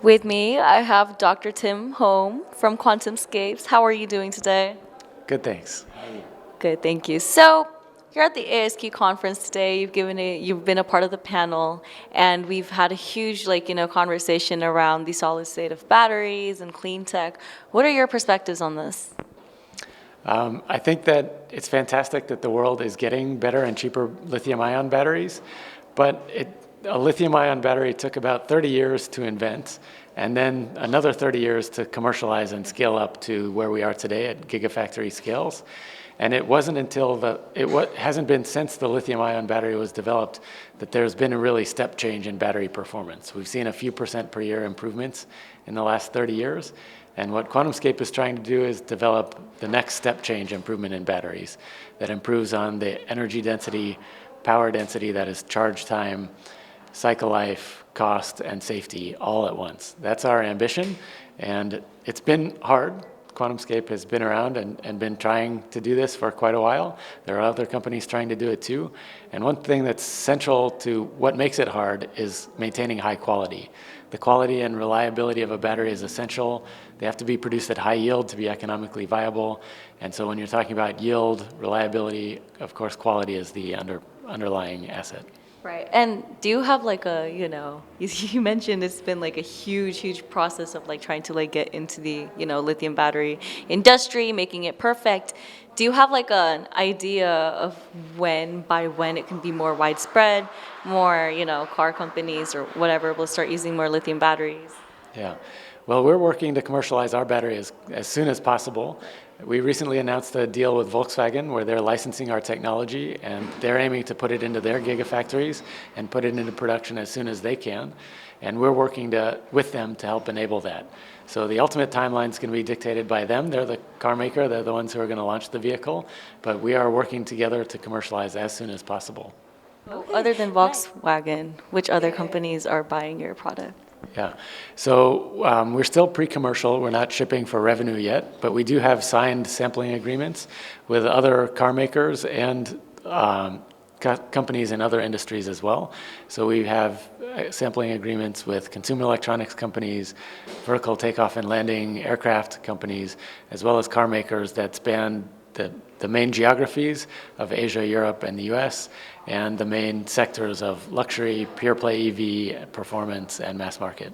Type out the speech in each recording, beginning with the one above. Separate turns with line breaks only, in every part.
With me, I have Dr. Tim Holme from QuantumScapes. How are you doing today?
Good, thanks.
Good, thank you. So, you're at the ASQ conference today. You've been a part of the panel, and we've had a huge, conversation around the solid state of batteries and clean tech. What are your perspectives on this?
I think that it's fantastic that the world is getting better and cheaper lithium-ion batteries, but a lithium-ion battery took about 30 years to invent, and then another 30 years to commercialize and scale up to where we are today at gigafactory scales. And it wasn't until hasn't been since the lithium-ion battery was developed that there's been a really step change in battery performance. We've seen a few percent per year improvements in the last 30 years. And what QuantumScape is trying to do is develop the next step change improvement in batteries that improves on the energy density, power density, that is charge time, cycle life, cost, and safety all at once. That's our ambition, and it's been hard. QuantumScape has been around and been trying to do this for quite a while. There are other companies trying to do it too. And one thing that's central to what makes it hard is maintaining high quality. The quality and reliability of a battery is essential. They have to be produced at high yield to be economically viable. And so when you're talking about yield, reliability, of course, quality is the underlying asset.
Right. And do you have you mentioned it's been like a huge process of trying to get into the, lithium battery industry, making it perfect. Do you have an idea of by when it can be more widespread, more, car companies or whatever will start using more lithium batteries?
Yeah. Well, we're working to commercialize our battery as soon as possible. We recently announced a deal with Volkswagen where they're licensing our technology, and they're aiming to put it into their gigafactories and put it into production as soon as they can. And we're working with them to help enable that. So the ultimate timeline is going to be dictated by them. They're the car maker. They're the ones who are going to launch the vehicle. But we are working together to commercialize as soon as possible.
Okay. Other than Volkswagen, which other companies are buying your product?
Yeah, so we're still pre-commercial. We're not shipping for revenue yet, but we do have signed sampling agreements with other car makers and companies in other industries as well. So we have sampling agreements with consumer electronics companies, vertical takeoff and landing aircraft companies, as well as car makers that span the main geographies of Asia, Europe, and the US, and the main sectors of luxury, pure play EV, performance, and mass market.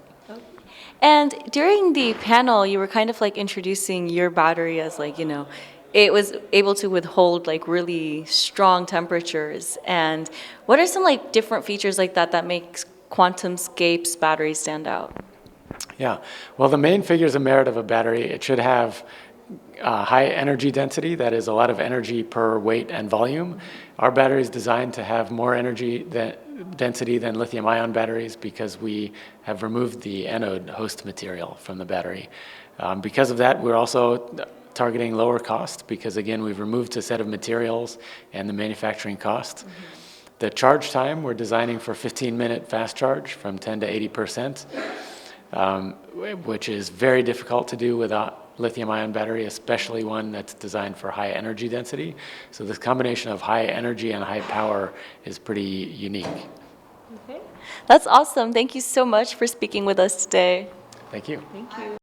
And during the panel, you were kind of introducing your battery as it was able to withhold really strong temperatures. And what are some different features that makes QuantumScape's battery stand out?
Yeah, well, the main figures of merit of a battery, it should have high energy density, that is a lot of energy per weight and volume. Our battery is designed to have more energy density than lithium-ion batteries because we have removed the anode host material from the battery. Because of that, we're also targeting lower cost because, again, we've removed a set of materials and the manufacturing cost. Mm-hmm. The charge time, we're designing for 15-minute fast charge from 10 to 80%, which is very difficult to do without lithium-ion battery, especially one that's designed for high energy density. So this combination of high energy and high power is pretty unique.
Okay. That's awesome. Thank you so much for speaking with us today.
Thank you.
Thank you.